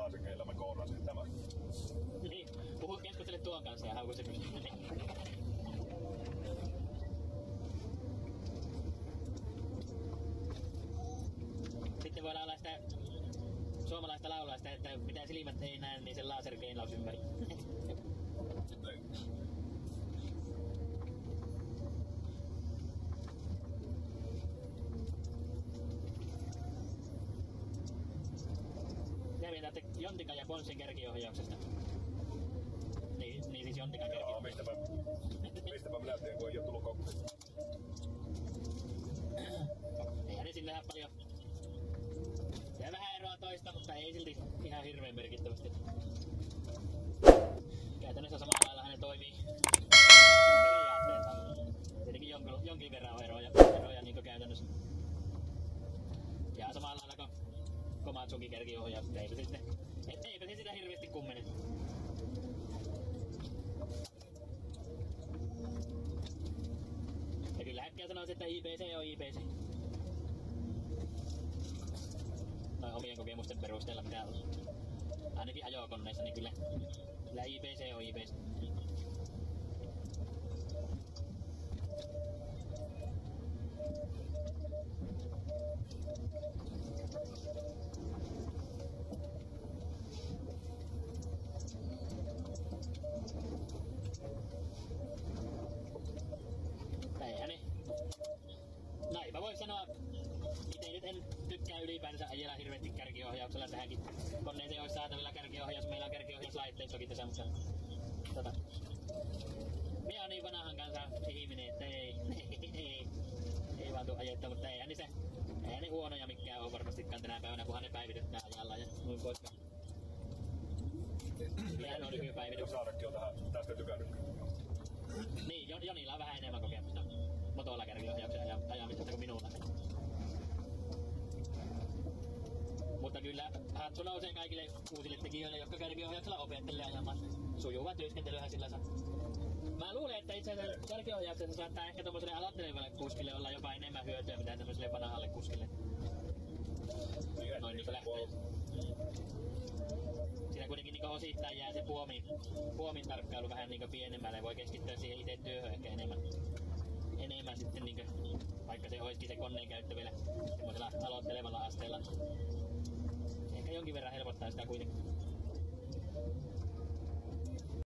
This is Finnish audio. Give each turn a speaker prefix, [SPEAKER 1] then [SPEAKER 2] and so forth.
[SPEAKER 1] lausekeilla mä koodasin tämän.
[SPEAKER 2] Niin, keskustele tuon kanssa ja hauku se pystyy. Sitten voidaan olla sitä suomalaista laulaista, että mitä silmät ei näe, niin sen laserkeinlaus ympäri. Ja mietätte Jontikan ja Ponsin kärkiohjauksesta. Niin siis Jontikan kärkiohjauksesta.
[SPEAKER 1] Mistäpä minä tiedän, kun ei oo tullut kokkuun.
[SPEAKER 2] Eihän ne sillähän paljon. Ja vähän eroa toista, mutta ei silti ihan hirveen merkittävästi. Käytännössä samalla lailla ne toimii periaatteessa. Tietenkin jonkin verran on eroja niin käytännössä. Ja samalla lailla kuin Komatsukin kärkiohjaus, eipä se sitä hirveästi kummene. Ja kyllä äkkiä sanoisin, että IPC on IPC. Tai omien kokemusten perusteella mitä on. Ainakin ajokoneissa, niin kyllä IPC on IPC. Näinpä voi sanoa, itse nyt en tykkää ylipäänsä ajella hirveästi kärkiohjauksella tähänkin. Koneeseen olisi saatavilla kärkiohjaus, meillä on kärkiohjauslaitteistokin tässä, mutta minä on niin vanhan kanssa ihminen, että ei vaan tuu ajettaa, mutta eihän ne huonoja mikään ole varmastikaan tänä päivänä, kunhan ne päivitetään ajalla ja noin poiskaan. Mihän on nykypäivitys?
[SPEAKER 1] Saarekki on tästä tykännyt.
[SPEAKER 2] Niin, Jonilla on vähän enemmän kokemusta motoilla kärkiohjauksen ajamisesta kuin minulla. Mutta kyllä hattu nousee kaikille uusille tekijöille, jotka kärkiohjauksella opettelee ajamaan. Sujuva työskentelyhän sillä saa. Mä luulen, että itse asiassa kärkiohjauksessa saattaa ehkä tommoselle aloittelevalle kuskille olla jopa enemmän hyötyä mitä tämmöiselle vanhalle kuskille. Noin niinku lähtee. Siinä kuitenkin niinku osittain jää se puomin tarkkailu vähän niinku pienemmälle. Voi keskittyä siihen itse työhön ehkä enemmän sitten niinku, vaikka se olisikin se koneen käyttö vielä semmoisella aloittelevalla asteella. Ehkä jonkin verran helpottaa sitä kuitenkin.